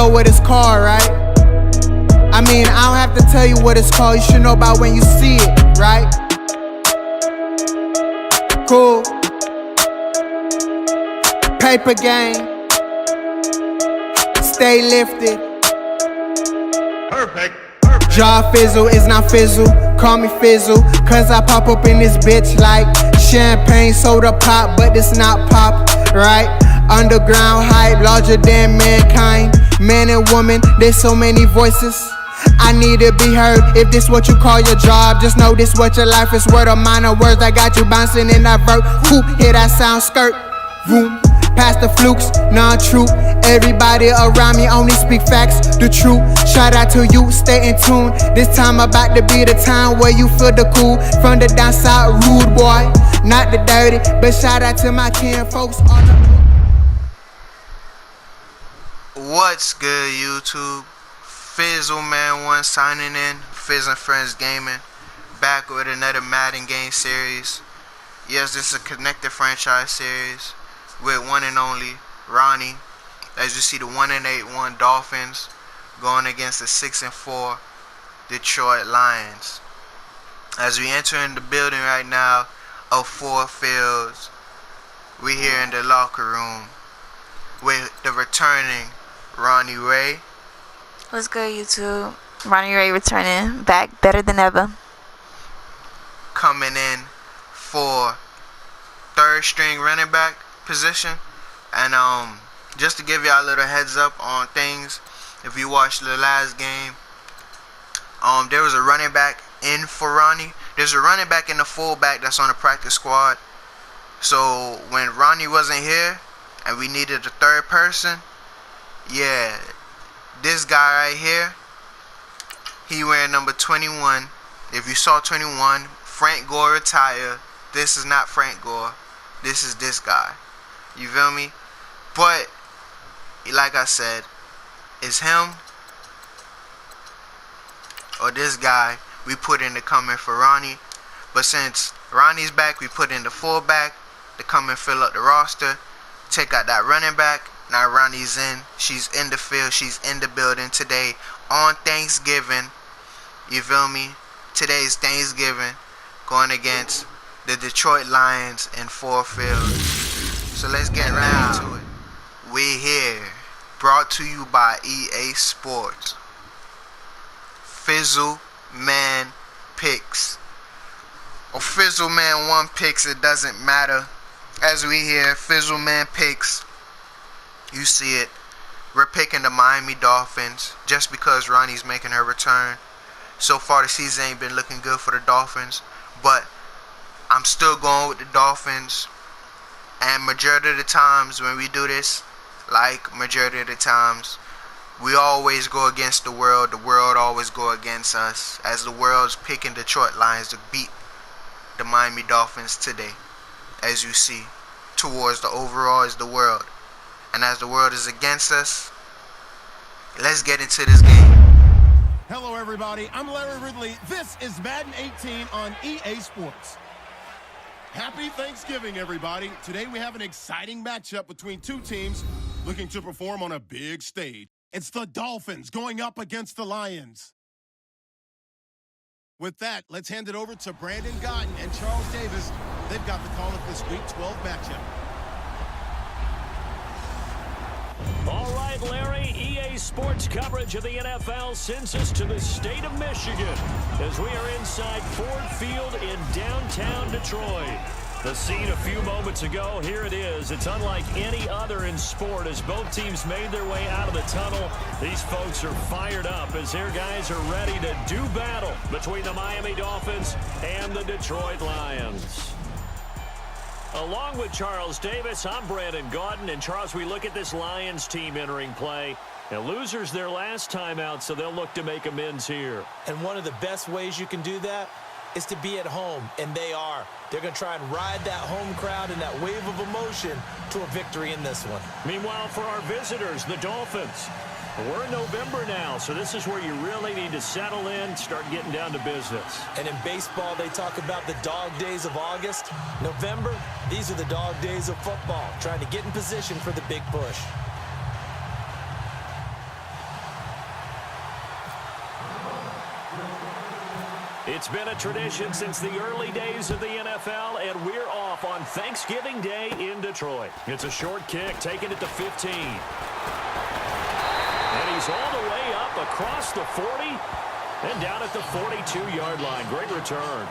know what it's called, right? I mean, I don't have to tell you what it's called. You should know about when you see it, right? Cool. Paper game. Stay lifted. Perfect. Jaw fizzle is not fizzle. Call me fizzle. Cause I pop up in this bitch like champagne soda pop. But it's not pop, right? Underground hype, larger than mankind. Man and woman, there's so many voices. I need to be heard. If this what you call your job, just know this what your life is worth. A minor words that got you bouncing in that vert. Who hear that sound skirt? Boom. Past the flukes, non-true. Everybody around me only speak facts, the truth. Shout out to you, stay in tune. This time about to be the time where you feel the cool. From the downside, rude boy, not the dirty. But shout out to my kin folks. What's good, YouTube? Fizzleman1 signing in. Fizz and Friends Gaming, back with another Madden game series. Yes, this is a connected franchise series with one and only Ronnie. As you see, the 1-8-1 Dolphins going against the 6-4 Detroit Lions. As we enter in the building right now of Ford Fields, we here in the locker room with the returning Ronnie Ray. What's good, YouTube? Ronnie Ray returning, back better than ever. Coming in for third string running back position. And just to give y'all a little heads up on things, if you watched the last game, there was a running back in for Ronnie. There's a running back and a fullback that's on the practice squad. So when Ronnie wasn't here and we needed a third person, yeah, this guy right here, he wearing number 21. If you saw 21, Frank Gore retired. This is not Frank Gore. This is this guy. You feel me? But like I said, it's him or this guy we put in to come in for Ronnie. But since Ronnie's back, we put in the fullback to come and fill up the roster. Take out that running back. Now Ronnie's in. She's in the field. She's in the building today on Thanksgiving. You feel me? Today's Thanksgiving, going against the Detroit Lions in Ford Field. So let's get right into it. We here, brought to you by EA Sports. Fizzleman picks. Or Fizzleman1 picks, it doesn't matter. As we hear, Fizzleman picks. You see it. We're picking the Miami Dolphins just because Ronnie's making her return. So far the season ain't been looking good for the Dolphins, but I'm still going with the Dolphins. And majority of the times when we do this, like majority of the times, we always go against the world always go against us, as the world's picking Detroit Lions to beat the Miami Dolphins today. As you see, towards the overall is the world. And as the world is against us, let's get into this game. Hello, everybody. I'm Larry Ridley. This is Madden 18 on EA Sports. Happy Thanksgiving, everybody. Today we have an exciting matchup between two teams looking to perform on a big stage. It's the Dolphins going up against the Lions. With that, let's hand it over to Brandon Gotton and Charles Davis. They've got the call of this Week 12 matchup. All right, Larry, EA Sports coverage of the NFL sends us to the state of Michigan as we are inside Ford Field in downtown Detroit. The scene a few moments ago, here it is. It's unlike any other in sport as both teams made their way out of the tunnel. These folks are fired up as their guys are ready to do battle between the Miami Dolphins and the Detroit Lions. Along with Charles Davis, I'm Brandon Gotton. And Charles, we look at this Lions team entering play. And losers their last time out, so they'll look to make amends here. And one of the best ways you can do that is to be at home, and they are. They're going to try and ride that home crowd and that wave of emotion to a victory in this one. Meanwhile, for our visitors, the Dolphins, we're in November now, so this is where you really need to settle in, start getting down to business. And in baseball, they talk about the dog days of August. November, these are the dog days of football, trying to get in position for the big push. It's been a tradition since the early days of the NFL, and we're off on Thanksgiving Day in Detroit. It's a short kick, taking it to 15. And he's all the way up across the 40 and down at the 42-yard line. Great return.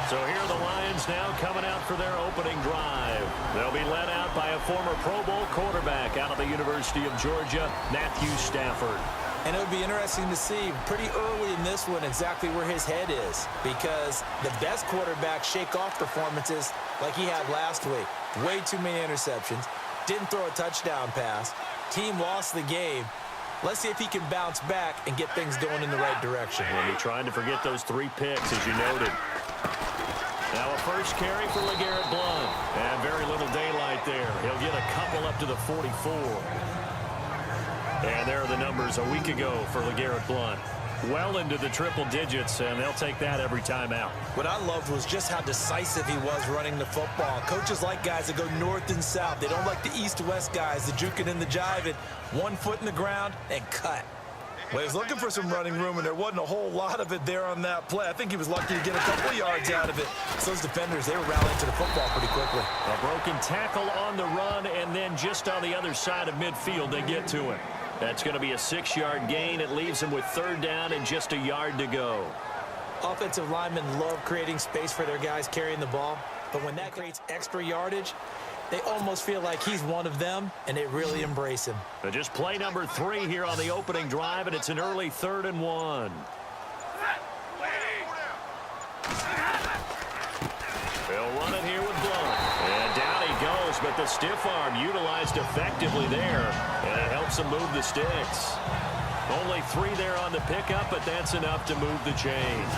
So here are the Lions now coming out for their opening drive. They'll be led out by a former Pro Bowl quarterback out of the University of Georgia, Matthew Stafford. And it would be interesting to see pretty early in this one exactly where his head is, because the best quarterbacks shake off performances like he had last week. Way too many interceptions. Didn't throw a touchdown pass. Team lost the game. Let's see if he can bounce back and get things going in the right direction. We'll be trying to forget those 3 picks, as you noted. Now a first carry for LeGarrette Blount. And very little daylight there. He'll get a couple up to the 44. And there are the numbers a week ago for LeGarrette Blount. Well into the triple digits, and they'll take that every time out. What I loved was just how decisive he was running the football. Coaches like guys that go north and south. They don't like the east-west guys, the juking and the jiving. 1 foot in the ground and cut. Well, he was looking for some running room, and there wasn't a whole lot of it there on that play. I think he was lucky to get a couple of yards out of it. So those defenders, they were rallying to the football pretty quickly. A broken tackle on the run, and then just on the other side of midfield, they get to him. That's going to be a 6-yard gain. It leaves him with 3rd down and just a yard to go. Offensive linemen love creating space for their guys carrying the ball, but when that creates extra yardage, they almost feel like he's one of them, and they really embrace him. But just play number 3 here on the opening drive, and it's an early 3rd and 1. They'll run it here with Blount. And down he goes, but the stiff arm utilized effectively there, and it helps him move the sticks. Only 3 there on the pickup, but that's enough to move the chains.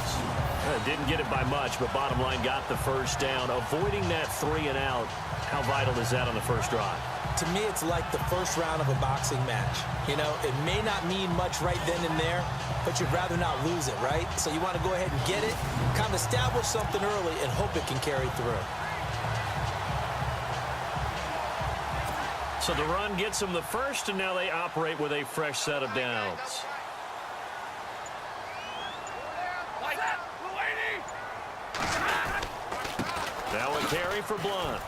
Didn't get it by much, but bottom line got the first down. Avoiding that 3 and out, how vital is that on the first drive? To me, it's like the first round of a boxing match. You know, it may not mean much right then and there, but you'd rather not lose it, right? So you want to go ahead and get it, kind of establish something early, and hope it can carry through. So the run gets them the first, and now they operate with a fresh set of downs. Now a carry for Blount.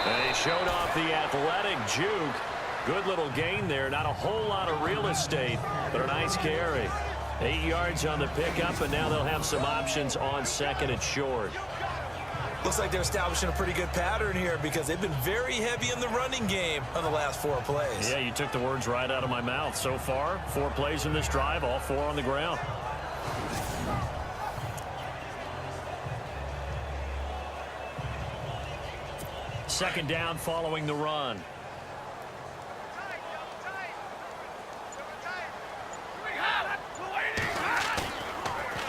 And he showed off the athletic juke. Good little gain there. Not a whole lot of real estate, but a nice carry. 8 yards on the pickup, and now they'll have some options on 2nd and short. Looks like they're establishing a pretty good pattern here because they've been very heavy in the running game on the last 4 plays. Yeah, you took the words right out of my mouth. So far, 4 plays in this drive, all 4 on the ground. Second down following the run.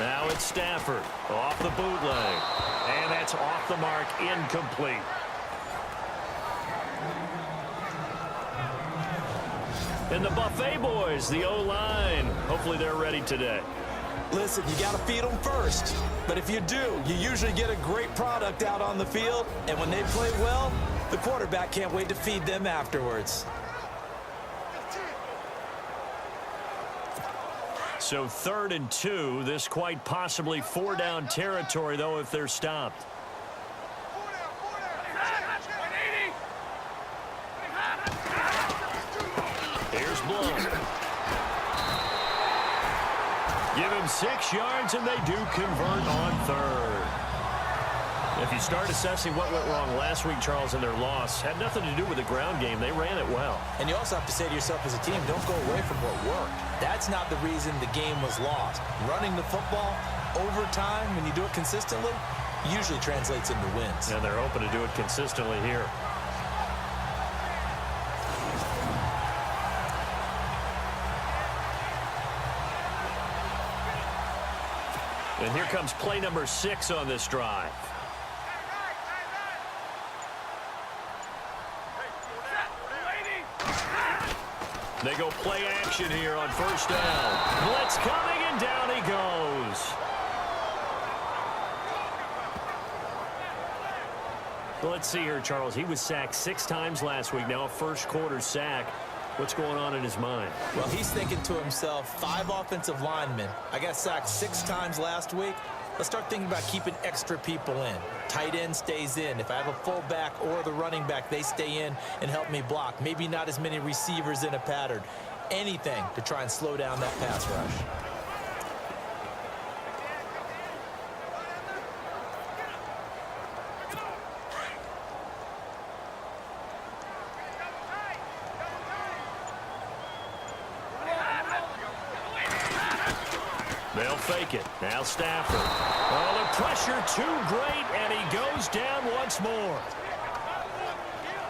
Now it's Stafford off the bootleg. And that's off the mark, incomplete. And the Buffet boys, the O-line, hopefully they're ready today. Listen, you got to feed them first. But if you do, you usually get a great product out on the field. And when they play well, the quarterback can't wait to feed them afterwards. So 3rd and 2, this quite possibly 4-down territory, though, if they're stopped. Here's Blount. Give him 6 yards, and they do convert on 3rd. If you start assessing what went wrong last week, Charles, in their loss, had nothing to do with the ground game. They ran it well. And you also have to say to yourself as a team, don't go away from what worked. That's not the reason the game was lost. Running the football over time, when you do it consistently, usually translates into wins. And they're hoping to do it consistently here. And here comes play number 6 on this drive. They go play action here on 1st down. Blitz coming, and down he goes. Well, let's see here, Charles. He was sacked 6 times last week. Now a first quarter sack. What's going on in his mind? Well, he's thinking to himself, 5 offensive linemen. I got sacked 6 times last week. Let's start thinking about keeping extra people in. Tight end stays in. If I have a fullback or the running back, they stay in and help me block. Maybe not as many receivers in a pattern. Anything to try and slow down that pass rush. They'll fake it. Now Stafford. Oh, the pressure too great, and he goes down once more.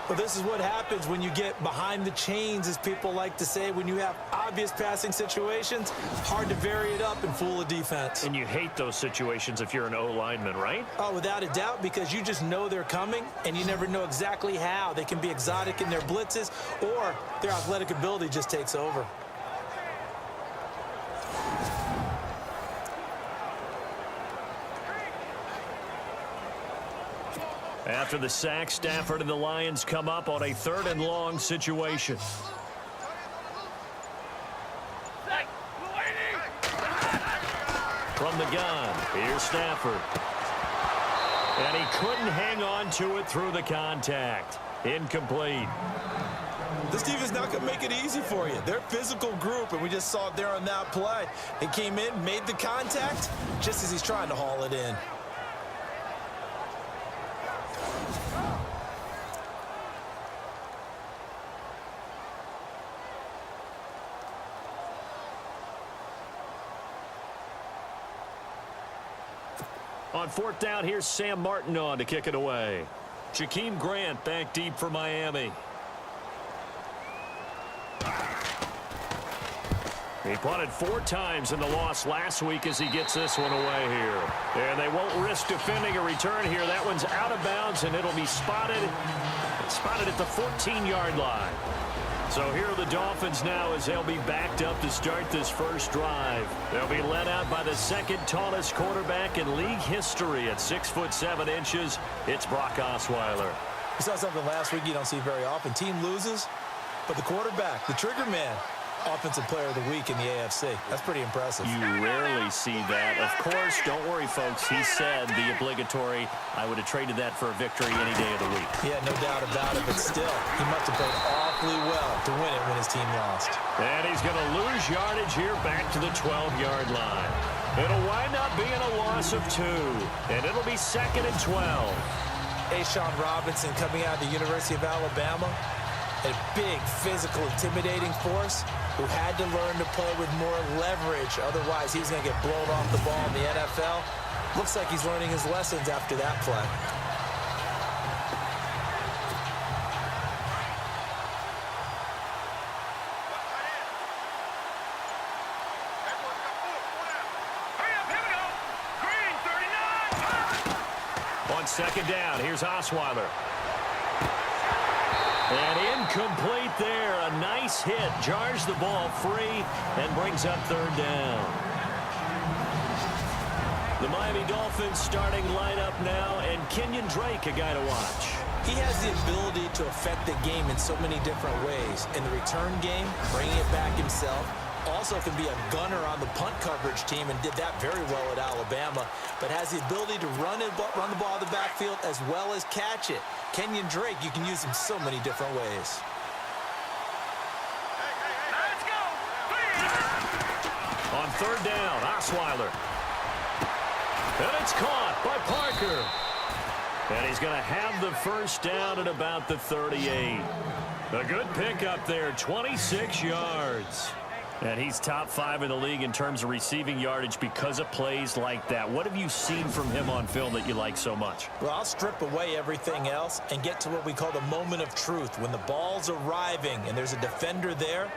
Well, this is what happens when you get behind the chains, as people like to say. When you have obvious passing situations, hard to vary it up and fool a defense. And you hate those situations if you're an O-lineman, right? Oh, without a doubt, because you just know they're coming, and you never know exactly how. They can be exotic in their blitzes, or their athletic ability just takes over. After the sack, Stafford and the Lions come up on a 3rd and long situation. From the gun, here's Stafford. And he couldn't hang on to it through the contact. Incomplete. This defense not going to make it easy for you. They're a physical group, and we just saw it there on that play. They came in, made the contact, just as he's trying to haul it in. On 4th down, here's Sam Martin on to kick it away. Jakeem Grant back deep for Miami. He punted 4 times in the loss last week as he gets this one away here. And they won't risk defending a return here. That one's out of bounds, and it'll be spotted at the 14-yard line. So here are the Dolphins now as they'll be backed up to start this first drive. They'll be led out by the 2nd tallest quarterback in league history at 6'7". It's Brock Osweiler. We saw something last week you don't see very often. Team loses, but the quarterback, the trigger man, Offensive Player of the Week in the AFC. That's pretty impressive. You rarely see that. Of course, don't worry, folks. He said the obligatory, I would have traded that for a victory any day of the week. Yeah, no doubt about it, but still, he must have played awfully well to win it when his team lost. And he's going to lose yardage here back to the 12-yard line. It'll wind up being a loss of 2, and it'll be 2nd and 12. Ashawn Robinson coming out of the University of Alabama, a big, physical, intimidating force who had to learn to play with more leverage. Otherwise, he was going to get blown off the ball in the NFL. Looks like he's learning his lessons after that play. On 2nd down, here's Osweiler. And incomplete there. A nice hit. Jars the ball free and brings up 3rd down. The Miami Dolphins starting lineup now, and Kenyon Drake, a guy to watch. He has the ability to affect the game in so many different ways. In the return game, bringing it back himself. Also can be a gunner on the punt coverage team and did that very well at Alabama, but has the ability to run the ball in the backfield as well as catch it. Kenyon Drake, you can use him so many different ways. On 3rd down, Osweiler. And it's caught by Parker. And he's going to have the first down at about the 38. A good pickup there, 26 yards. And he's top 5 in the league in terms of receiving yardage because of plays like that. What have you seen from him on film that you like so much? Well, I'll strip away everything else and get to what we call the moment of truth. When the ball's arriving and there's a defender there,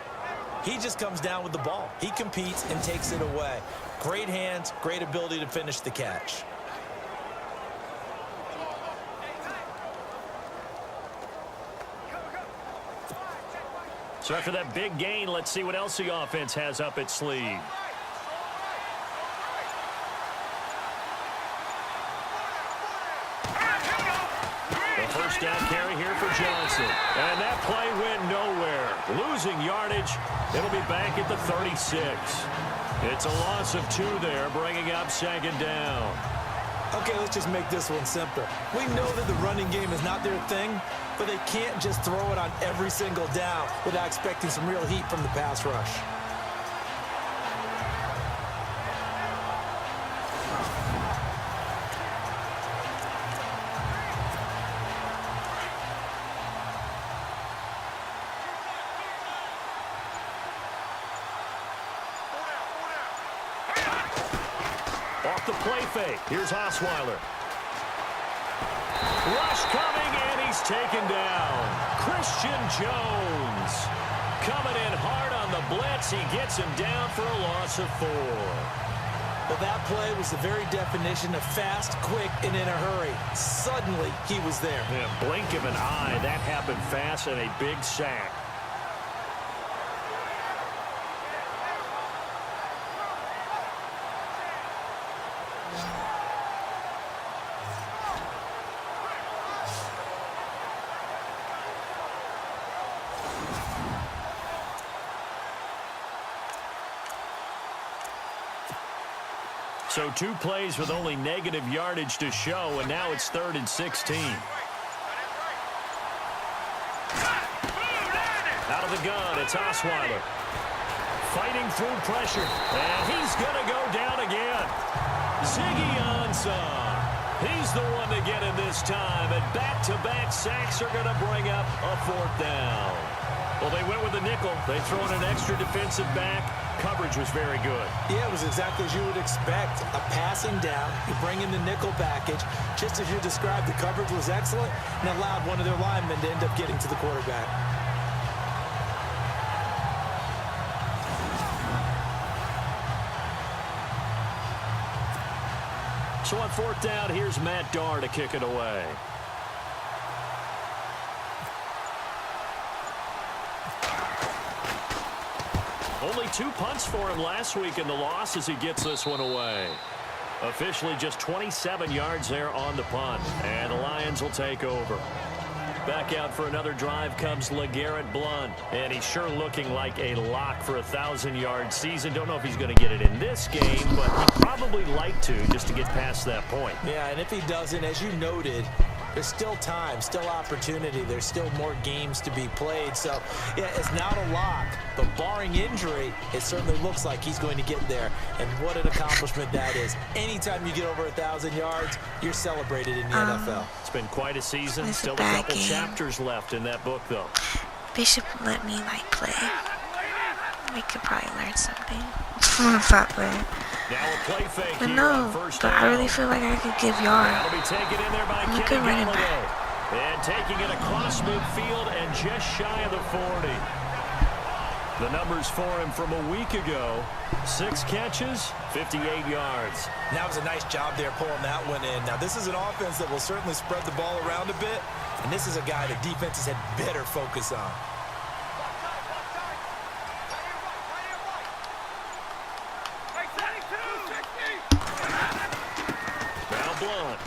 he just comes down with the ball. He competes and takes it away. Great hands, great ability to finish the catch. So after that big gain, let's see what else the offense has up its sleeve. The first down carry here for Johnson. And that play went nowhere. losing yardage. It'll be back at the 36. It's a loss of 2 there, bringing up second down. Okay, let's just make this one simpler. We know that the running game is not their thing, but they can't just throw it on every single down without expecting some real heat from the pass rush. Off the play fake. Here's Osweiler. Rush coming, and he's taken down. Christian Jones coming in hard on the blitz. He gets him down for a loss of 4. Well, that play was the very definition of fast, quick, and in a hurry. Suddenly, he was there. Yeah, blink of an eye. That happened fast, and a big sack. So 2 plays with only negative yardage to show, and now it's 3rd and 16. Out of the gun, it's Osweiler. Fighting through pressure, and he's going to go down again. Ziggy Ansah. He's the one to get him this time, and back-to-back sacks are going to bring up a 4th down. Well, they went with the nickel. They throw in an extra defensive back. Coverage was very good. Yeah, it was exactly as you would expect. A passing down, you bring in the nickel package. Just as you described, the coverage was excellent and allowed one of their linemen to end up getting to the quarterback. So on 4th down, here's Matt Darr to kick it away. Only 2 punts for him last week in the loss as he gets this one away. Officially just 27 yards there on the punt. And the Lions will take over. Back out for another drive comes LeGarrette Blount. And he's sure looking like a lock for a 1,000-yard season. Don't know if he's going to get it in this game, but he'd probably like to just to get past that point. Yeah, and if he doesn't, as you noted, there's still time, still opportunity. There's still more games to be played. So, yeah, it's not a lock. But barring injury, it certainly looks like he's going to get there. And what an accomplishment that is. Anytime you get over 1,000 yards, you're celebrated in the NFL. It's been quite a season. Still a couple chapters left in that book, though. They should let me, play. We could probably learn something from that play. Now a play fake But here no, on first but down. I really feel like I could give yard. That'll be taken in there by I'm a Kenny good running Galladay. back. And taking it across midfield and just shy of the 40. The numbers for him from a week ago. 6 catches, 58 yards. That was a nice job there pulling that one in. Now, this is an offense that will certainly spread the ball around a bit. And this is a guy that defenses had better focus on. Blount.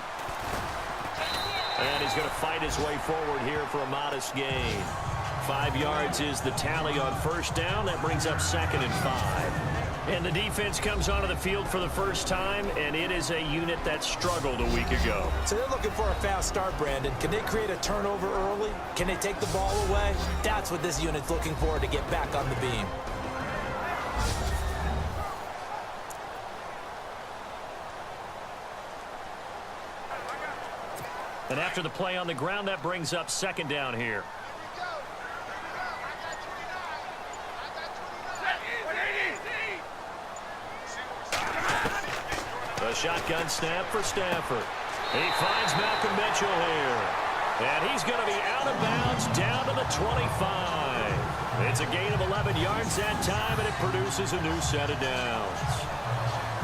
And he's going to fight his way forward here for a modest gain. 5 yards is the tally on first down. That brings up 2nd and 5. And the defense comes onto the field for the first time, and it is a unit that struggled a week ago. So they're looking for a fast start, Brandon. Can they create a turnover early? Can they take the ball away? That's what this unit's looking for to get back on the beam. And after the play on the ground, that brings up 2nd down here. A shotgun snap for Stafford. He finds Malcolm Mitchell here. And he's going to be out of bounds down to the 25. It's a gain of 11 yards that time, and it produces a new set of downs.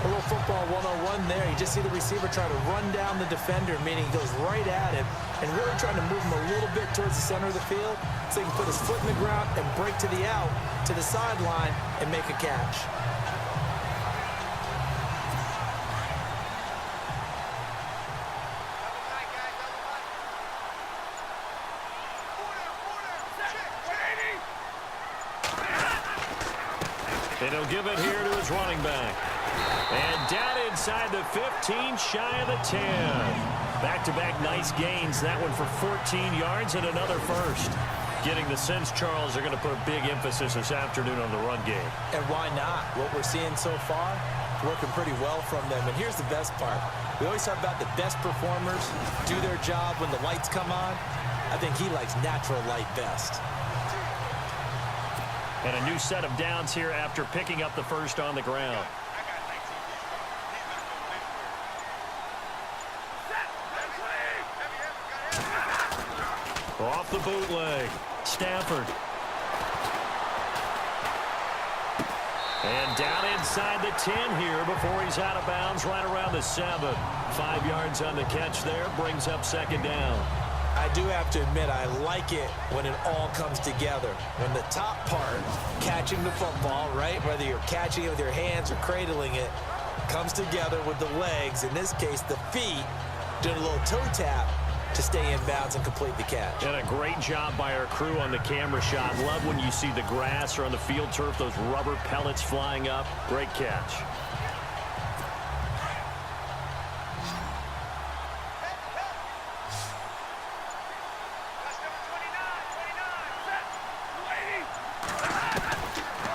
A little football 101 there. You just see the receiver try to run down the defender, meaning he goes right at him and really trying to move him a little bit towards the center of the field so he can put his foot in the ground and break to the out, to the sideline, and make a catch. And he'll give it here to his running back. And down inside the 15, shy of the 10. Back-to-back nice gains. That one for 14 yards and another first. Getting the sense, Charles, they're going to put a big emphasis this afternoon on the run game. And why not? What we're seeing so far, working pretty well from them. And here's the best part. We always talk about the best performers do their job when the lights come on. I think he likes natural light best. And a new set of downs here after picking up the first on the ground. Off the bootleg, Stafford. And down inside the 10 here before he's out of bounds right around the 7. 5 yards on the catch there, brings up second down. I do have to admit, I like it when it all comes together. When the top part, catching the football, right, whether you're catching it with your hands or cradling it, comes together with the legs, in this case the feet, doing a little toe tap to stay in bounds and complete the catch. And a great job by our crew on the camera shot. Love when you see the grass or on the field turf, those rubber pellets flying up. Great catch.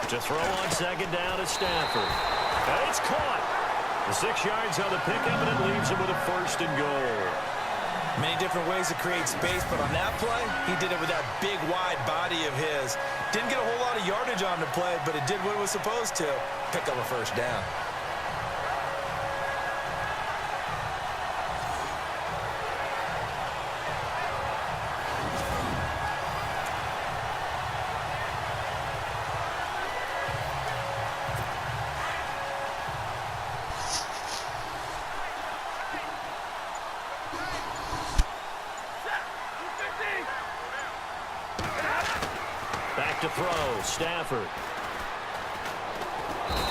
To throw on second down at Stafford. And it's caught. The 6 yards on the pickup, and it leaves him with a first and goal. Many different ways to create space, but on that play, he did it with that big, wide body of his. Didn't get a whole lot of yardage on the play, but it did what it was supposed to. Pick up a first down. To throw, Stafford.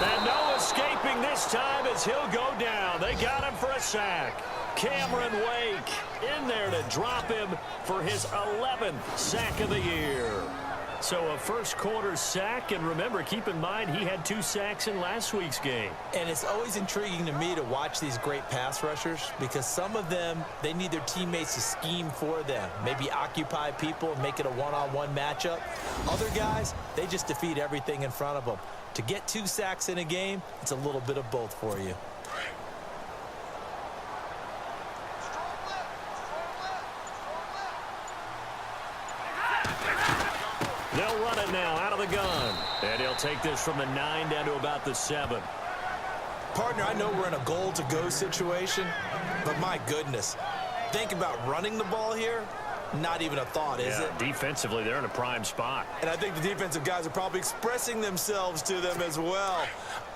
And no escaping this time as he'll go down. They got him for a sack. Cameron Wake in there to drop him for his 11th sack of the year. So a first quarter sack, and remember, keep in mind he had 2 sacks in last week's game. And it's always intriguing to me to watch these great pass rushers because some of them, they need their teammates to scheme for them. Maybe occupy people and make it a one-on-one matchup. Other guys, they just defeat everything in front of them. To get 2 sacks in a game, it's a little bit of both for you. They'll run it now out of the gun. And he'll take this from the 9 down to about the 7. Partner, I know we're in a goal-to-go situation, but my goodness, think about running the ball here. Not even a thought, is it? Defensively, they're in a prime spot. And I think the defensive guys are probably expressing themselves to them as well.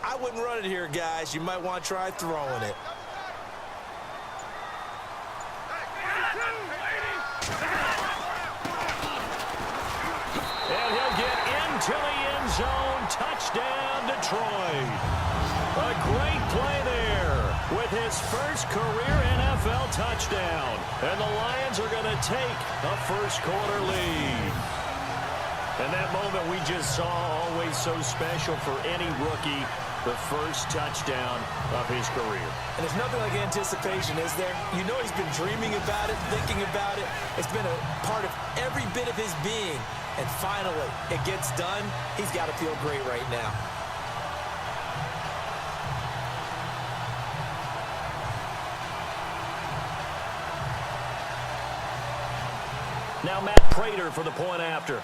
I wouldn't run it here, guys. You might want to try throwing it. And he'll get into the end zone. Touchdown, Detroit. A great play there with his first career NFL touchdown. And the Lions are going to take a first quarter lead. And that moment we just saw, always so special for any rookie, the first touchdown of his career. And there's nothing like anticipation, is there? You know he's been dreaming about it, thinking about it. It's been a part of every bit of his being. And finally, it gets done. He's got to feel great right now. Now Matt Prater for the point after.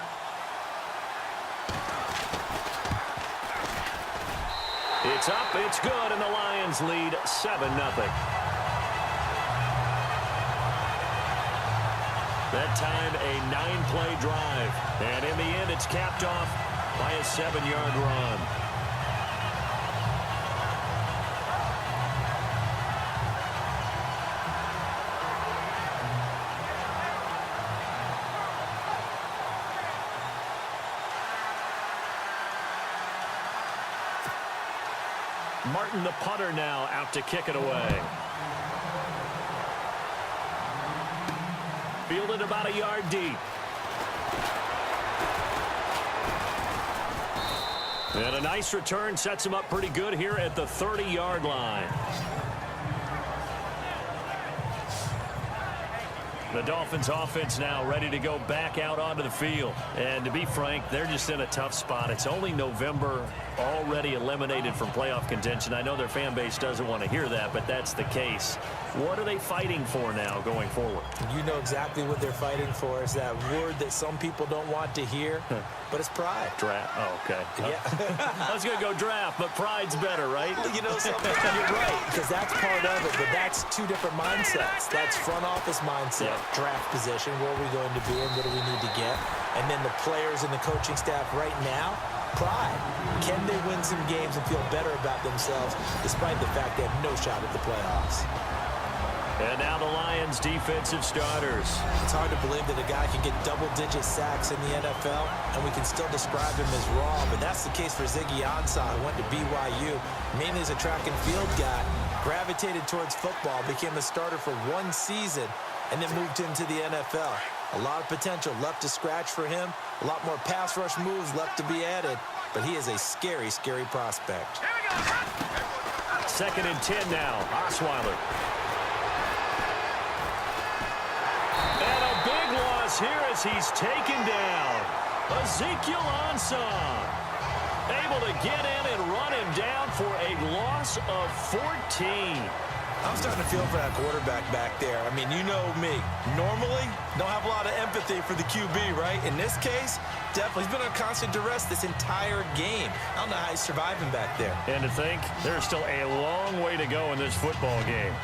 It's up, it's good, and the Lions lead 7-0. That time, a 9-play drive. And in the end, it's capped off by a 7-yard run. Martin, the punter, now out to kick it away. Fielded about a yard deep. And a nice return sets him up pretty good here at the 30-yard line. The Dolphins offense now ready to go back out onto the field. And to be frank, they're just in a tough spot. It's only November, already eliminated from playoff contention. I know their fan base doesn't want to hear that, but that's the case. What are they fighting for now going forward? You know exactly what they're fighting for. Is that word that some people don't want to hear, but it's pride. Draft. Oh, okay. Yeah. I was going to go draft, but pride's better, right? You know something? You're right, because that's part of it, but that's two different mindsets. That's front office mindset, draft position, where are we going to be and what do we need to get? And then the players and the coaching staff right now, pride. Can they win some games and feel better about themselves despite the fact they have no shot at the playoffs? And now the Lions defensive starters. It's hard to believe that a guy can get double-digit sacks in the NFL, and we can still describe him as raw, but that's the case for Ziggy Ansah, who went to BYU, mainly as a track and field guy, gravitated towards football, became a starter for one season, and then moved into the NFL. A lot of potential left to scratch for him, a lot more pass rush moves left to be added, but he is a scary, scary prospect. 2nd and 10 now, Osweiler. And a big loss here as he's taken down. Ezekiel Ansah able to get in and run him down for a loss of 14. I'm starting to feel for that quarterback back there. I mean, you know me. Normally, don't have a lot of empathy for the QB, right? In this case, definitely. He's been on constant duress this entire game. I don't know how he's surviving back there. And to think, there's still a long way to go in this football game.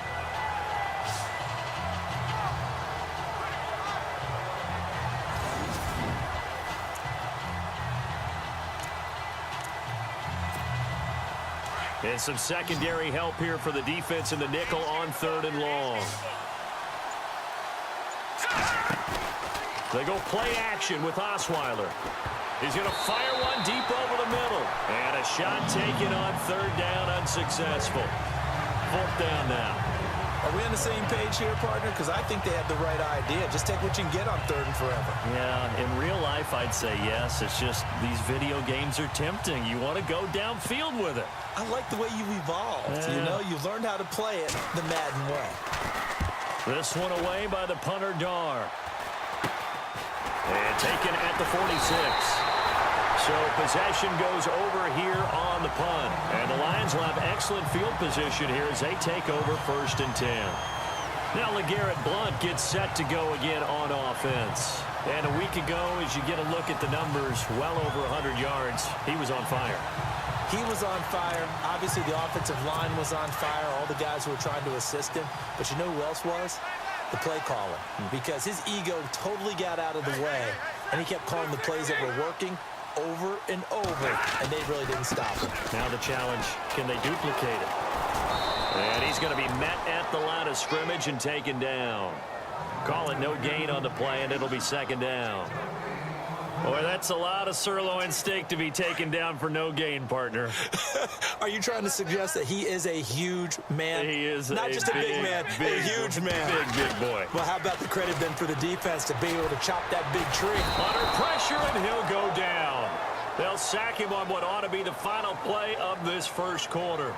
And some secondary help here for the defense in the nickel on 3rd and long. They go play action with Osweiler. He's going to fire one deep over the middle. And a shot taken on 3rd down, unsuccessful. 4th down now. Are we on the same page here, partner? Because I think they have the right idea. Just take what you can get on 3rd and forever. Yeah, in real life, I'd say yes. It's just these video games are tempting. You want to go downfield with it. I like the way you've evolved. Yeah. You know, you've learned how to play it the Madden way. This one away by the punter, Dar. And taken at the 46. So possession goes over here on the punt. And the Lions will have excellent field position here as they take over 1st and 10. Now LeGarrette Blount gets set to go again on offense. And a week ago, as you get a look at the numbers, well over 100 yards, he was on fire. He was on fire. Obviously, the offensive line was on fire, all the guys who were trying to assist him. But you know who else was? The play caller. Because his ego totally got out of the way, and he kept calling the plays that were working over and over, and they really didn't stop him. Now the challenge, can they duplicate it? And he's going to be met at the line of scrimmage and taken down. Call it no gain on the play, and it'll be 2nd down. Boy, that's a lot of sirloin steak to be taken down for no gain, partner. Are you trying to suggest that he is a huge man? He is not just a big man, a huge man. Big boy. Well, how about the credit then for the defense to be able to chop that big tree? Under pressure, and he'll go down. They'll sack him on what ought to be the final play of this 1st quarter.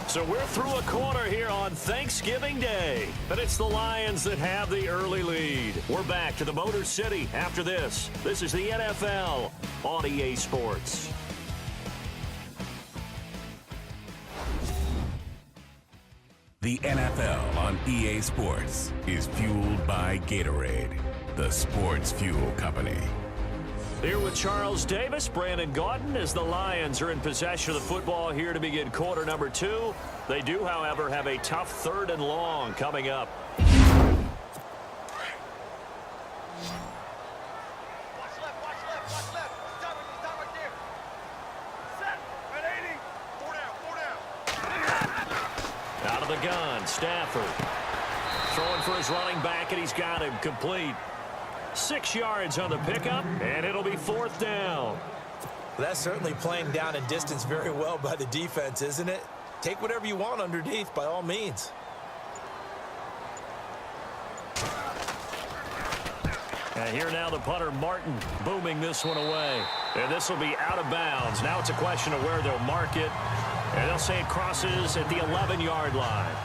So we're through a quarter here on Thanksgiving Day. But it's the Lions that have the early lead. We're back to the Motor City after this. This is the NFL on EA Sports. The NFL on EA Sports is fueled by Gatorade, the sports fuel company. Here with Charles Davis, Brandon Gaudin, as the Lions are in possession of the football here to begin quarter number 2. They do, however, have a tough 3rd and long coming up. Out of the gun, Stafford. Throwing for his running back, and he's got him complete. 6 yards on the pickup, and it'll be 4th down. That's certainly playing down and distance very well by the defense, isn't it? Take whatever you want underneath, by all means. And here now the punter, Martin, booming this one away. And this will be out of bounds. Now it's a question of where they'll mark it. And they'll say it crosses at the 11-yard line.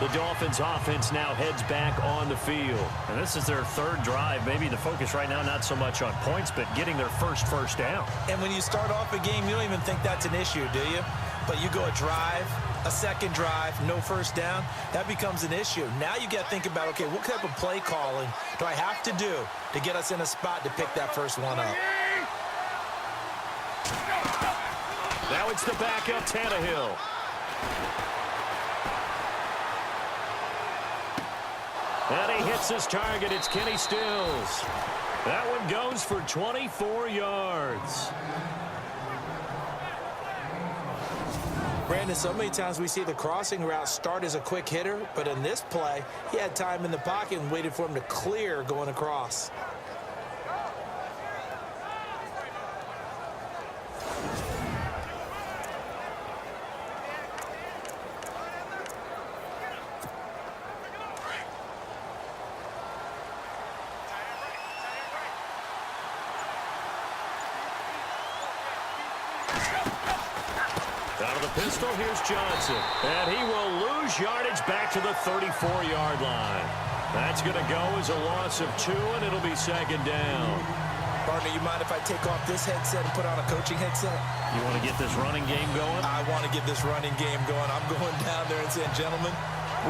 The Dolphins offense now heads back on the field. And this is their third drive. Maybe the focus right now not so much on points, but getting their first down. And when you start off a game, you don't even think that's an issue, do you? But you go a drive, a second drive, no first down, that becomes an issue. Now you got to think about, okay, what type of play calling do I have to do to get us in a spot to pick that first one up? Now it's the backup, Tannehill. And he hits his target. It's Kenny Stills. That one goes for 24 yards. Brandon, so many times we see the crossing route start as a quick hitter, but in this play, he had time in the pocket and waited for him to clear going across. Out of the pistol, here's Johnson. And he will lose yardage back to the 34-yard line. That's going to go as a loss of 2, and it'll be second down. Partner, you mind if I take off this headset and put on a coaching headset? You want to get this running game going? I want to get this running game going. I'm going down there and saying, gentlemen,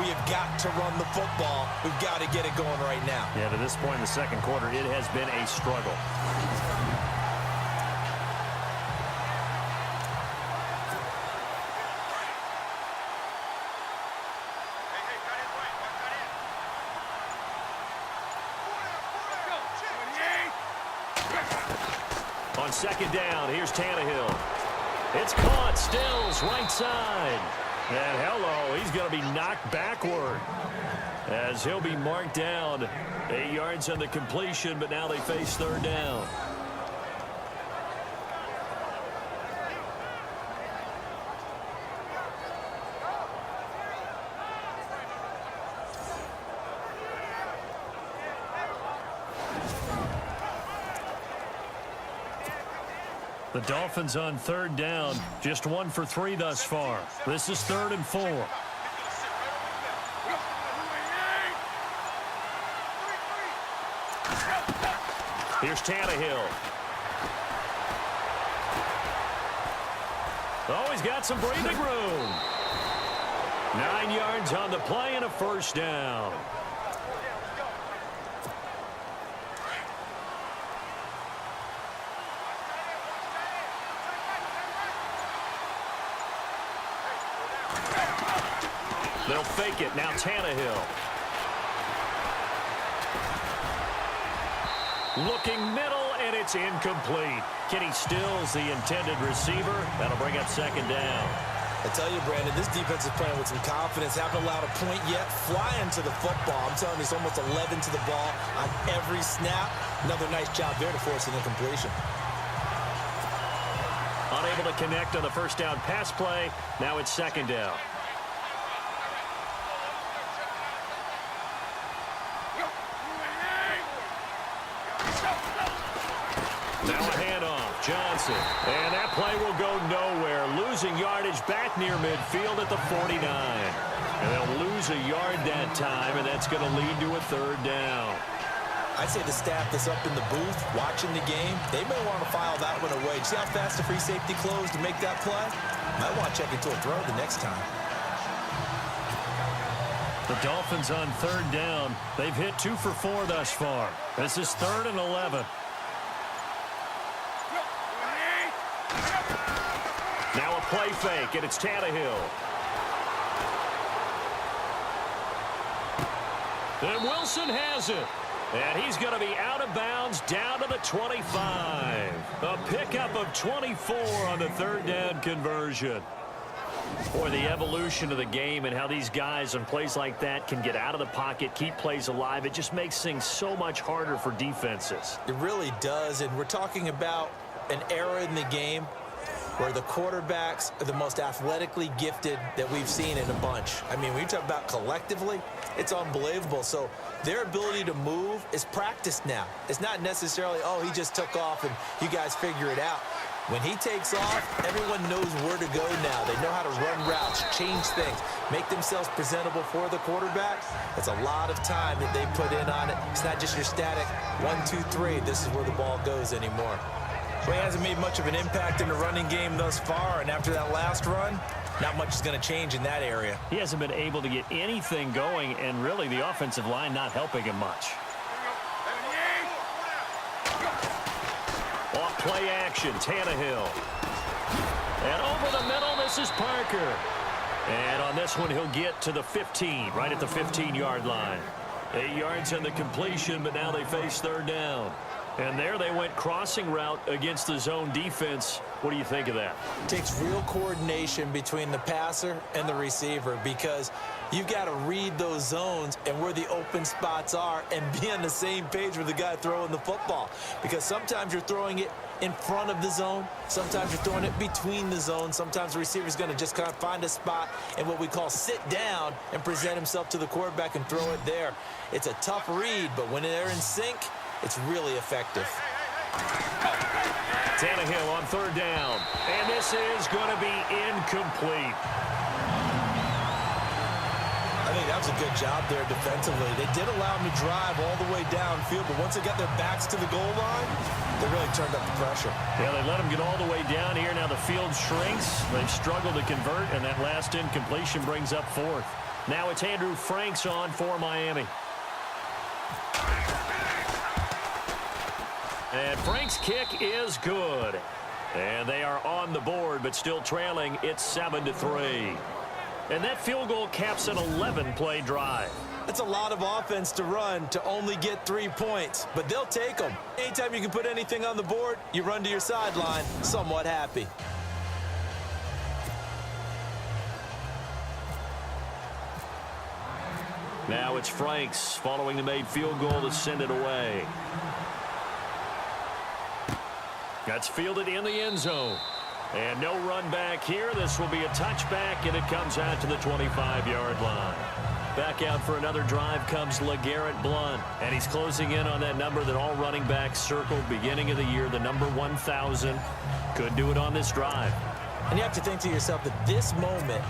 we have got to run the football. We've got to get it going right now. Yeah, to this point in the second quarter, it has been a struggle. On second down, here's Tannehill. It's caught, Stills, right side. And hello, he's going to be knocked backward as he'll be marked down. 8 yards on the completion, but now they face third down. The Dolphins on third down, just 1 for 3 thus far. This is 3rd and 4. Here's Tannehill. Oh, he's got some breathing room. 9 yards on the play and a first down. They'll fake it. Now Tannehill. Looking middle, and it's incomplete. Kenny Stills, the intended receiver. That'll bring up second down. I tell you, Brandon, this defense is playing with some confidence. Haven't allowed a point yet. Flying to the football. I'm telling you, it's almost 11 to the ball on every snap. Another nice job there to force an incompletion. Unable to connect on the first down pass play. Now it's second down. Now a handoff, Johnson. And that play will go nowhere. Losing yardage back near midfield at the 49. And they'll lose a yard that time, and that's going to lead to a third down. I'd say the staff that's up in the booth watching the game, they may want to file that one away. See how fast the free safety closed to make that play? Might want to check into a throw the next time. The Dolphins on third down. They've hit 2 for 4 thus far. This is 3rd and 11. Now a play fake, and it's Tannehill. And Wilson has it. And he's going to be out of bounds down to the 25. A pickup of 24 on the third down conversion. Boy, the evolution of the game and how these guys on plays like that can get out of the pocket, keep plays alive, it just makes things so much harder for defenses. It really does, and we're talking about an era in the game where the quarterbacks are the most athletically gifted that we've seen in a bunch. I mean, when you talk about collectively, it's unbelievable. So their ability to move is practiced now. It's not necessarily, oh, he just took off and you guys figure it out. When he takes off, everyone knows where to go now. They know how to run routes, change things, make themselves presentable for the quarterback. It's a lot of time that they put in on it. It's not just your static 1, 2, 3. This is where the ball goes anymore. Well, he hasn't made much of an impact in the running game thus far, and after that last run, not much is going to change in that area. He hasn't been able to get anything going, and really the offensive line not helping him much. Off play action, Tannehill. And over the middle, this is Parker. And on this one, he'll get to the 15, right at the 15-yard line. 8 yards on the completion, but now they face third down. And there they went crossing route against the zone defense. What do you think of that? It takes real coordination between the passer and the receiver because you've got to read those zones and where the open spots are and be on the same page with the guy throwing the football. Because sometimes you're throwing it in front of the zone. Sometimes you're throwing it between the zones. Sometimes the receiver's going to just kind of find a spot and what we call sit down and present himself to the quarterback and throw it there. It's a tough read, but when they're in sync, it's really effective. Tannehill on third down. And this is going to be incomplete. I think that was a good job there defensively. They did allow them to drive all the way downfield, but once they got their backs to the goal line, they really turned up the pressure. Yeah, they let them get all the way down here. Now the field shrinks. They've struggled to convert, and that last incompletion brings up fourth. Now it's Andrew Franks on for Miami. And Frank's kick is good. And they are on the board, but still trailing. It's 7-3. And that field goal caps an 11-play drive. That's a lot of offense to run to only get 3 points, but they'll take them. Anytime you can put anything on the board, you run to your sideline somewhat happy. Now it's Franks following the made field goal to send it away. That's fielded in the end zone. And no run back here. This will be a touchback, and it comes out to the 25-yard line. Back out for another drive comes LeGarrette Blount. And he's closing in on that number that all running backs circled beginning of the year, the number 1,000. Could do it on this drive. And you have to think to yourself that this moment,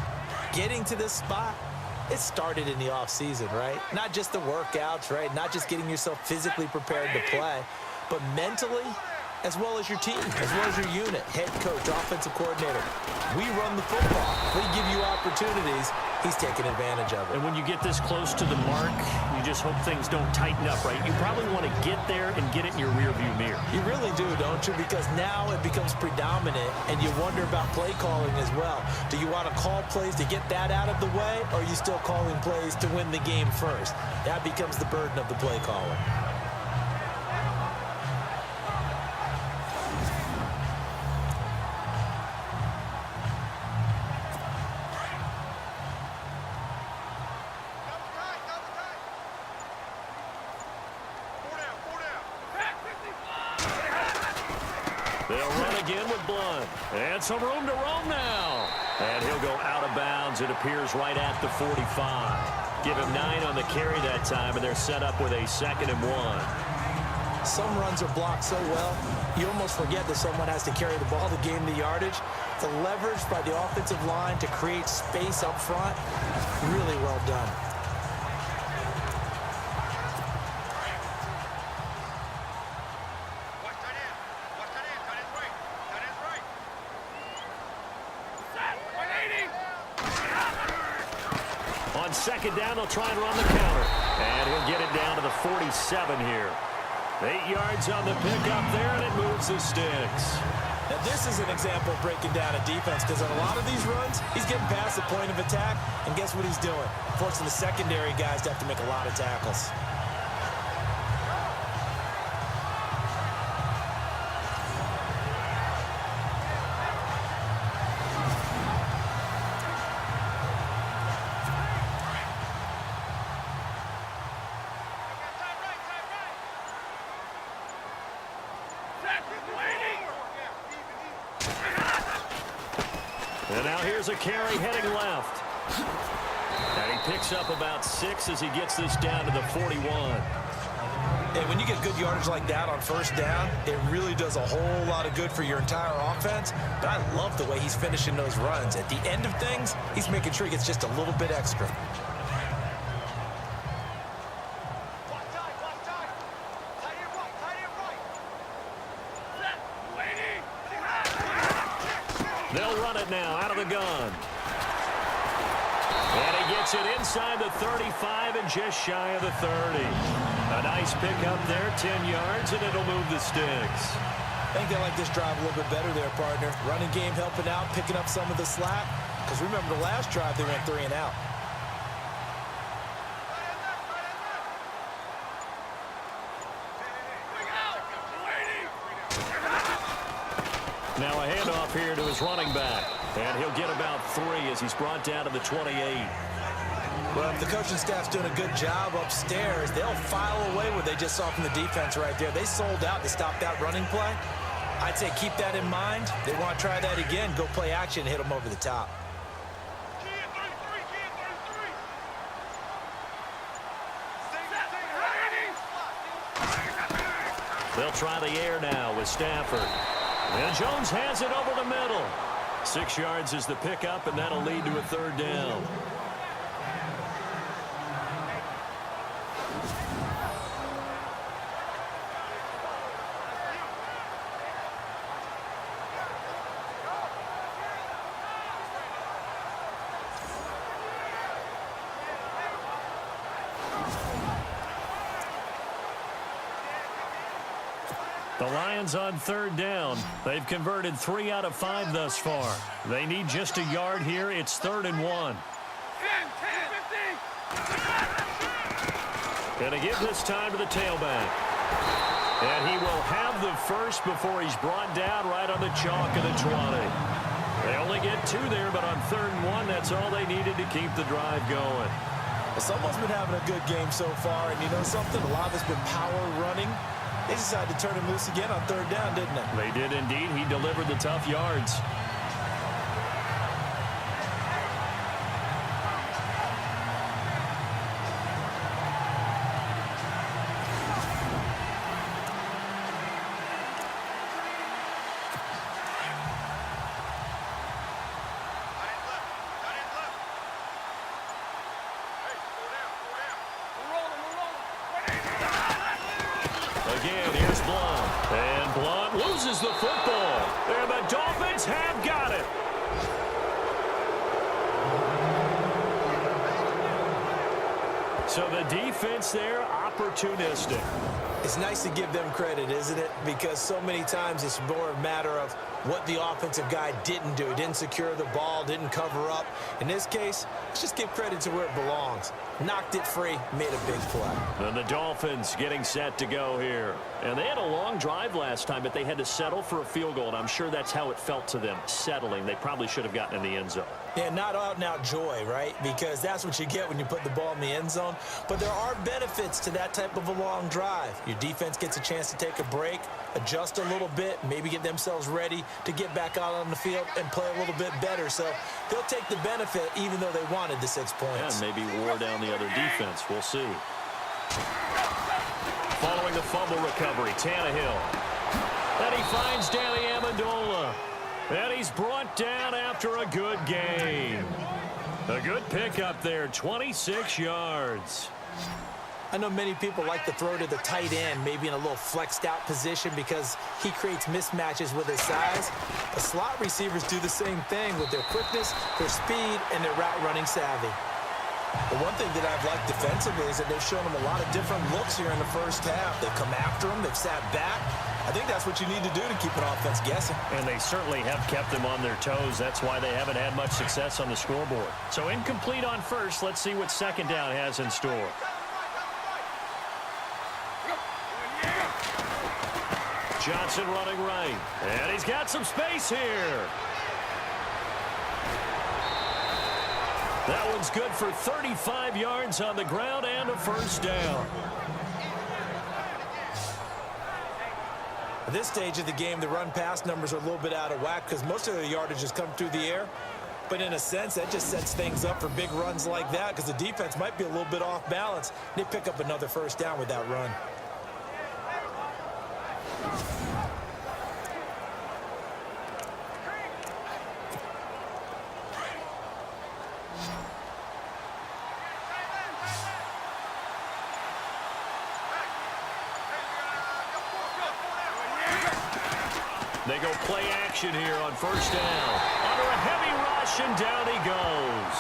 getting to this spot, it started in the offseason, right? Not just the workouts, right? Not just getting yourself physically prepared to play, but mentally, as well as your team, as well as your unit, head coach, offensive coordinator. We run the football. We give you opportunities. He's taking advantage of it. And when you get this close to the mark, you just hope things don't tighten up, right? You probably want to get there and get it in your rearview mirror. You really do, don't you? Because now it becomes predominant, and you wonder about play calling as well. Do you want to call plays to get that out of the way, or are you still calling plays to win the game first? That becomes the burden of the play caller. They'll run again with Blount. And some room to roam now. And he'll go out of bounds. It appears right at the 45. Give him 9 on the carry that time, and they're set up with a 2nd and 1. Some runs are blocked so well, you almost forget that someone has to carry the ball to gain the yardage. The leverage by the offensive line to create space up front, really well done. On 2nd down, they'll try and run the counter. And he'll get it down to the 47 here. 8 yards on the pickup there, and it moves the sticks. Now, this is an example of breaking down a defense, because on a lot of these runs, he's getting past the point of attack, and guess what he's doing? Forcing the secondary guys to have to make a lot of tackles. And now here's a carry heading left. And he picks up about 6 as he gets this down to the 41. And when you get good yardage like that on first down, it really does a whole lot of good for your entire offense. But I love the way he's finishing those runs. At the end of things, he's making sure he gets just a little bit extra. They'll run it now out of the gun. And he gets it inside the 35 and just shy of the 30. A nice pickup there, 10 yards, and it'll move the sticks. I think they like this drive a little bit better there, partner. Running game helping out, picking up some of the slack. Because remember the last drive, they went 3 and out. Now a handoff here to his running back. And he'll get about 3 as he's brought down to the 28. Well, if the coaching staff's doing a good job upstairs, they'll file away what they just saw from the defense right there. They sold out to stop that running play. I'd say keep that in mind. They want to try that again, go play action, hit them over the top. They'll try the air now with Stafford. And Jones has it over the middle. 6 yards is the pickup, and that'll lead to a 3rd down. The Lions on 3rd down. They've converted 3 out of 5 thus far. They need just a yard here. It's 3rd and 1. And to give this time to the tailback. And he will have the first before he's brought down right on the chalk of the 20. They only get 2 there, but on 3rd and 1, that's all they needed to keep the drive going. Well, someone's been having a good game so far, and you know something? A lot of it's been power running. They decided to turn him loose again on 3rd down, didn't they? They did indeed. He delivered the tough yards. Again, here's Blount. And Blount loses the football. And the Dolphins have got it. So the defense there, opportunistic. It's nice to give them credit, isn't it? Because so many times it's more a matter of what the offensive guy didn't do. He didn't secure the ball, didn't cover up. In this case, let's just give credit to where it belongs. Knocked it free, made a big play. And the Dolphins getting set to go here. And they had a long drive last time, but they had to settle for a field goal, and I'm sure that's how it felt to them, settling. They probably should have gotten in the end zone. Yeah, not out-and-out joy, right? Because that's what you get when you put the ball in the end zone. But there are benefits to that type of a long drive. Your defense gets a chance to take a break, adjust a little bit, maybe get themselves ready to get back out on the field and play a little bit better. So they'll take the benefit even though they wanted the 6 points. Yeah, maybe wore down the other defense. We'll see. Following the fumble recovery, Tannehill. And he finds Danny Amendola. And he's brought down after a good game. A good pickup there, 26 yards. I know many people like to throw to the tight end, maybe in a little flexed out position because he creates mismatches with his size. The slot receivers do the same thing with their quickness, their speed, and their route running savvy. The one thing that I've liked defensively is that they've shown them a lot of different looks here in the first half. They've come after them, they've sat back. I think that's what you need to do to keep an offense guessing. And they certainly have kept them on their toes. That's why they haven't had much success on the scoreboard. So incomplete on first. Let's see what 2nd down has in store. Johnson running right. And he's got some space here. That one's good for 35 yards on the ground and a 1st down. At this stage of the game, the run-pass numbers are a little bit out of whack because most of the yardage has come through the air. But in a sense, that just sets things up for big runs like that because the defense might be a little bit off balance. They pick up another first down with that run. They go play action here on first down. Under a heavy rush, and down he goes.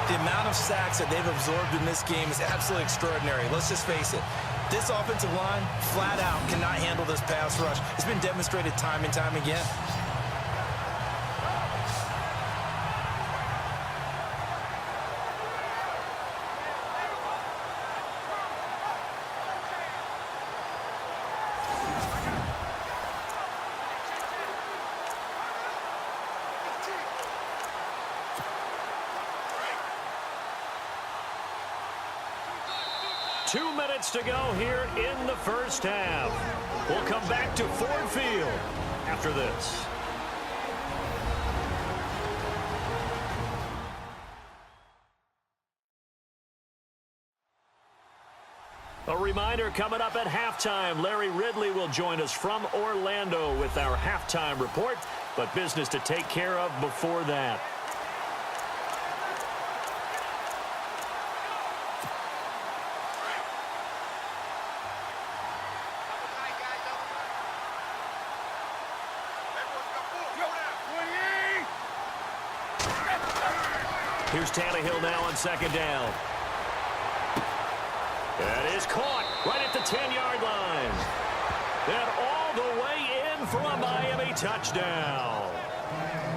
The amount of sacks that they've absorbed in this game is absolutely extraordinary. Let's just face it. This offensive line, flat out, cannot handle this pass rush. It's been demonstrated time and time again. To go here in the first half. We'll come back to Ford Field after this. A reminder coming up at halftime. Larry Ridley will join us from Orlando with our halftime report, but business to take care of before that. Here's Tannehill now on second down. That is caught right at the 10-yard line. And all the way in for a Miami touchdown.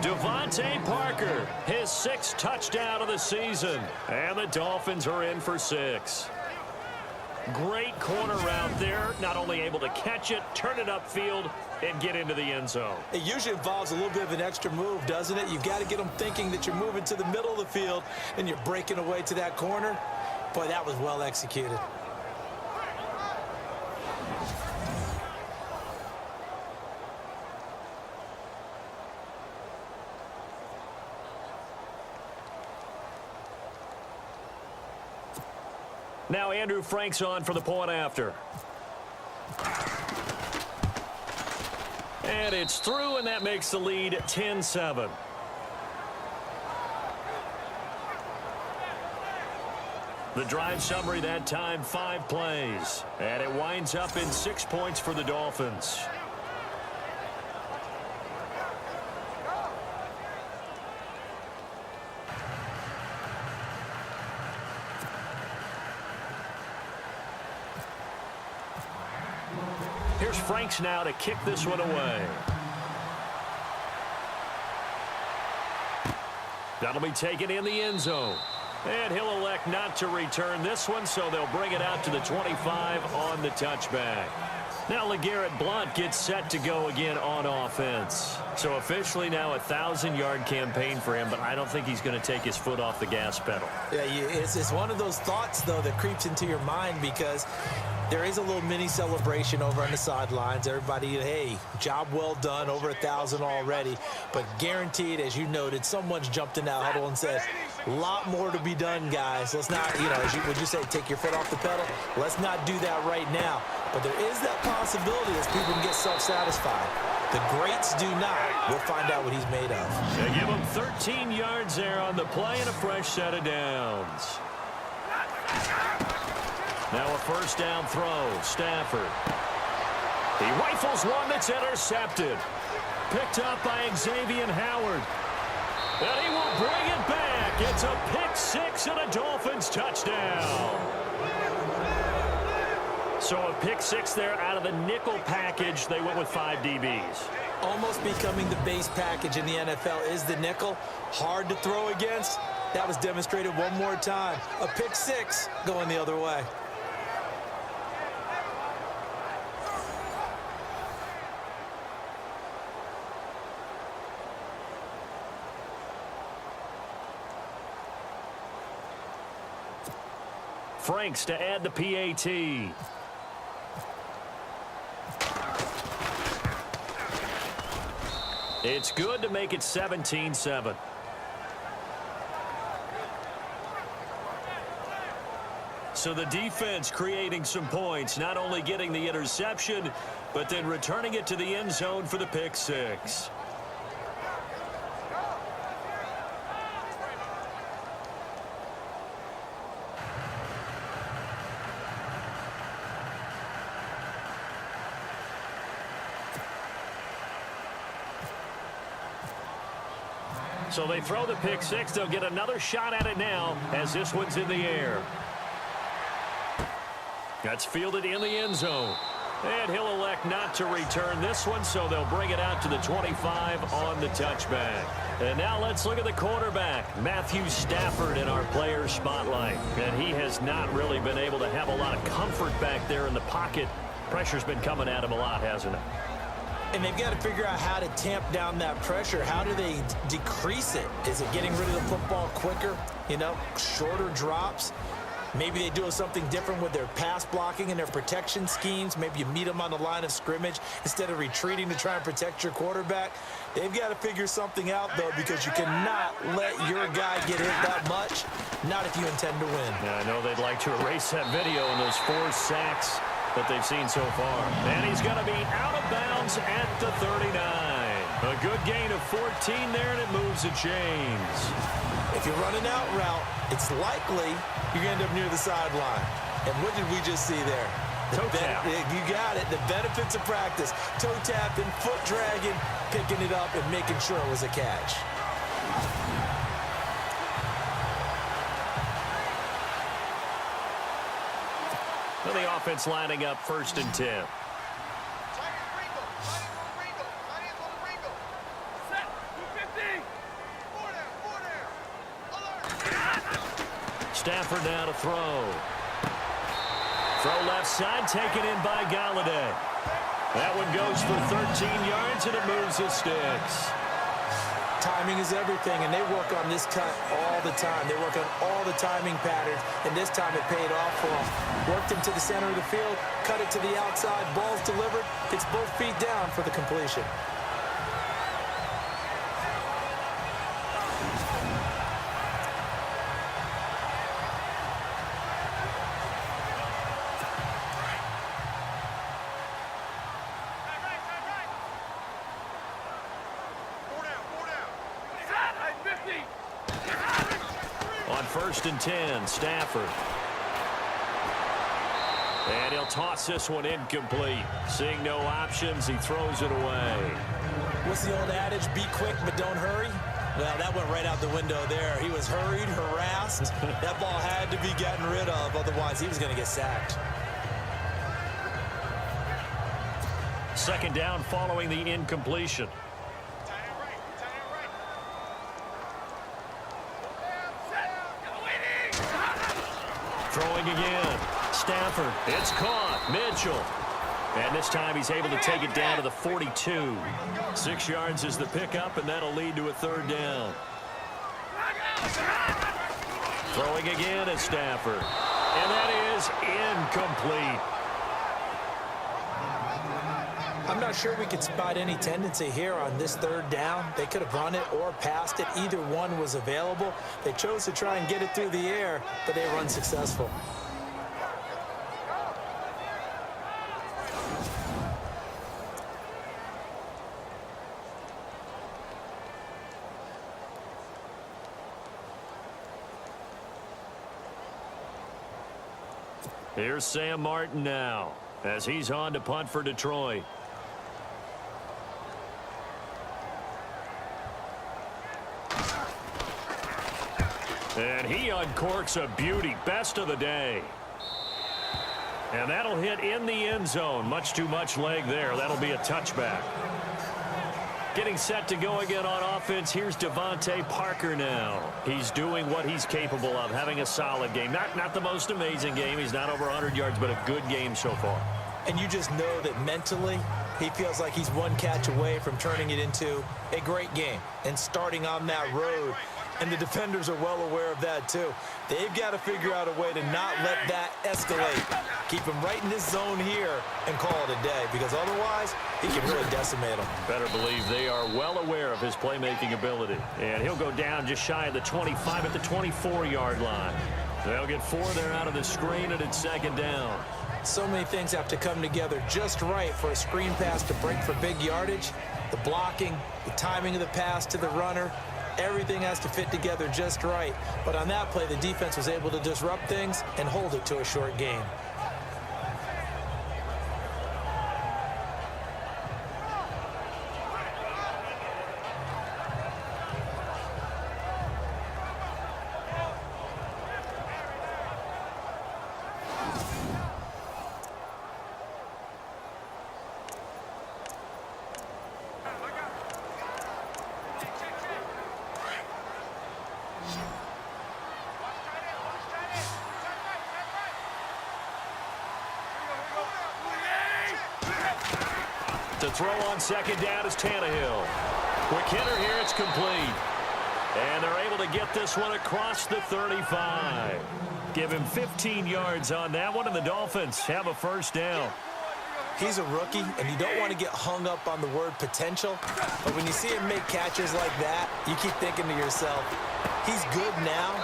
Devontae Parker, his 6th touchdown of the season. And the Dolphins are in for 6. Great corner route there. Not only able to catch it, turn it upfield, and get into the end zone. It usually involves a little bit of an extra move, doesn't it? You've got to get them thinking that you're moving to the middle of the field and you're breaking away to that corner. Boy, that was well executed. Now Andrew Frank's on for the point after. And it's through, and that makes the lead 10-7. The drive summary that time, 5 plays. And it winds up in 6 points for the Dolphins. Here's Franks now to kick this one away. That'll be taken in the end zone. And he'll elect not to return this one, so they'll bring it out to the 25 on the touchback. Now LeGarrette Blount gets set to go again on offense. So officially now a 1,000-yard campaign for him, but I don't think he's going to take his foot off the gas pedal. Yeah, it's one of those thoughts, though, that creeps into your mind because there is a little mini celebration over on the sidelines. Everybody, hey, job well done, over 1,000 already. But guaranteed, as you noted, someone's jumped in that huddle and said, a lot more to be done, guys. Let's not, would you say, take your foot off the pedal? Let's not do that right now. But there is that possibility as people can get self-satisfied. The greats do not. We'll find out what he's made of. They give him 13 yards there on the play and a fresh set of downs. Now a first down throw. Stafford. He rifles one that's intercepted. Picked up by Xavier Howard. And he will bring it back. It's a pick six and a Dolphins touchdown. So a pick six there out of the nickel package. They went with 5 DBs. Almost becoming the base package in the NFL is the nickel. Hard to throw against. That was demonstrated one more time. A pick six going the other way. Franks to add the PAT. It's good to make it 17-7. So the defense creating some points, not only getting the interception, but then returning it to the end zone for the pick six. So they throw the pick six. They'll get another shot at it now as this one's in the air. That's fielded in the end zone. And he'll elect not to return this one, so they'll bring it out to the 25 on the touchback. And now let's look at the quarterback, Matthew Stafford, in our player spotlight. And he has not really been able to have a lot of comfort back there in the pocket. Pressure's been coming at him a lot, hasn't it? And they've got to figure out how to tamp down that pressure. How do they decrease it? Is it getting rid of the football quicker? You know, shorter drops? Maybe they do something different with their pass blocking and their protection schemes. Maybe you meet them on the line of scrimmage instead of retreating to try and protect your quarterback. They've got to figure something out, though, because you cannot let your guy get hit that much, not if you intend to win. Yeah, I know they'd like to erase that video and those 4 sacks that they've seen so far. And he's going to be out of bounds at the 39. A good gain of 14 there, and it moves the chains. If you're running out route, it's likely you're going to end up near the sideline. And what did we just see there? Toe tap. You got it. The benefits of practice. Toe tapping, foot dragging, picking it up, and making sure it was a catch. Well, the offense lining up 1st and 10. Stafford now to throw. Throw left side, taken in by Galladay. That one goes for 13 yards, and it moves the sticks. Timing is everything, and they work on this cut all the time. They work on all the timing patterns, and this time it paid off for them. Worked him to the center of the field, cut it to the outside, ball's delivered. It's both feet down for the completion. On 1st and 10, Stafford. And he'll toss this one incomplete. Seeing no options, he throws it away. What's the old adage? Be quick, but don't hurry. Well, that went right out the window there. He was hurried, harassed. That ball had to be gotten rid of. Otherwise, he was going to get sacked. 2nd down following the incompletion. Throwing again. Stafford. It's caught. Mitchell. And this time he's able to take it down to the 42. 6 yards is the pickup, and that'll lead to a 3rd down. Throwing again at Stafford. And that is incomplete. I'm not sure we could spot any tendency here on this 3rd down. They could have run it or passed it. Either one was available. They chose to try and get it through the air, but they were unsuccessful. Here's Sam Martin now as he's on to punt for Detroit. And he uncorks a beauty. Best of the day. And that'll hit in the end zone. Much too much leg there. That'll be a touchback. Getting set to go again on offense. Here's Devontae Parker now. He's doing what he's capable of, having a solid game. Not the most amazing game. He's not over 100 yards, but a good game so far. And you just know that mentally he feels like he's one catch away from turning it into a great game and starting on that road And the defenders are well aware of that, too. They've got to figure out a way to not let that escalate. Keep him right in this zone here and call it a day, because otherwise he can really decimate them. Better believe they are well aware of his playmaking ability. And he'll go down just shy of the 25 at the 24-yard line. They'll get 4 there out of the screen, and it's second down. So many things have to come together just right for a screen pass to break for big yardage. The blocking, the timing of the pass to the runner, everything has to fit together just right. But on that play, the defense was able to disrupt things and hold it to a short gain. To throw on second down is Tannehill. Quick hitter here, it's complete. And they're able to get this one across the 35. Give him 15 yards on that one, and the Dolphins have a first down. He's a rookie, and you don't want to get hung up on the word potential. But when you see him make catches like that, you keep thinking to yourself, he's good now.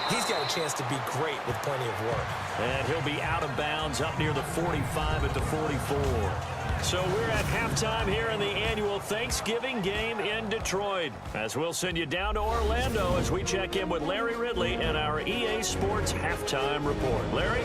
He's got a chance to be great with plenty of work. And he'll be out of bounds up near the 45 at the 44. So we're at halftime here in the annual Thanksgiving game in Detroit, as we'll send you down to Orlando as we check in with Larry Ridley and our EA Sports Halftime Report. Larry?